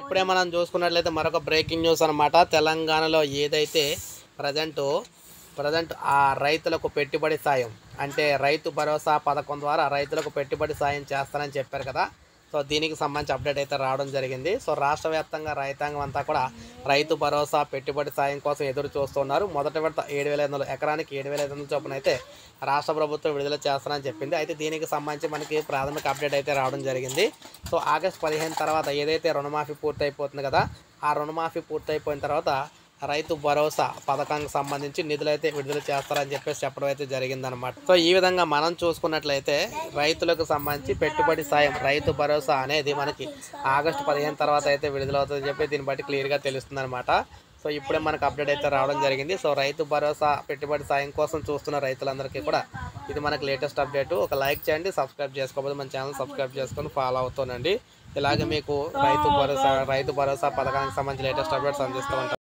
ఇప్పుడే మనం చూసుకున్నట్లయితే మరొక బ్రేకింగ్ న్యూస్ అనమాట. తెలంగాణలో ఏదైతే ప్రజెంట్ ఆ రైతులకు పెట్టుబడి సాయం అంటే రైతు భరోసా పథకం ద్వారా రైతులకు పెట్టుబడి సాయం చేస్తానని చెప్పారు కదా. సో దీనికి సంబంధించి అప్డేట్ అయితే రావడం జరిగింది. సో రాష్ట్ర వ్యాప్తంగా రైతాంగం అంతా కూడా రైతు భరోసా పెట్టుబడి సాయం కోసం ఎదురు చూస్తున్నారు. మొదటి విడత 7,500 ఎకరానికి 7,500 చొప్పున అయితే రాష్ట్ర ప్రభుత్వం విడుదల చేస్తానని చెప్పింది. అయితే దీనికి సంబంధించి మనకి ప్రాథమిక అప్డేట్ అయితే రావడం జరిగింది. సో ఆగస్టు 15 తర్వాత ఏదైతే రుణమాఫీ పూర్తయిపోతుంది కదా, ఆ రుణమాఫీ పూర్తయిపోయిన తర్వాత రైతు భరోసా పథకానికి సంబంధించి నిధులు అయితే విడుదల చేస్తారని చెప్పేసి చెప్పడం అయితే జరిగిందనమాట. సో ఈ విధంగా మనం చూసుకున్నట్లయితే రైతులకు సంబంధించి పెట్టుబడి సాయం రైతు భరోసా అనేది మనకి ఆగస్టు 15 తర్వాత అయితే విడుదలవుతుందని చెప్పి దీన్ని బట్టి క్లియర్గా తెలుస్తుంది అనమాట. సో ఇప్పుడే మనకు అప్డేట్ అయితే రావడం జరిగింది. సో రైతు భరోసా పెట్టుబడి సాయం కోసం చూస్తున్న రైతులందరికీ కూడా ఇది మనకు లేటెస్ట్ అప్డేట్. ఒక లైక్ చేయండి, సబ్స్క్రైబ్ చేసుకోకపోతే మన ఛానల్ సబ్స్క్రైబ్ చేసుకొని ఫాలో అవుతానండి. ఇలాగే మీకు రైతు భరోసా పథకానికి సంబంధించి లేటెస్ట్ అప్డేట్స్ అందిస్తూ ఉంటాను.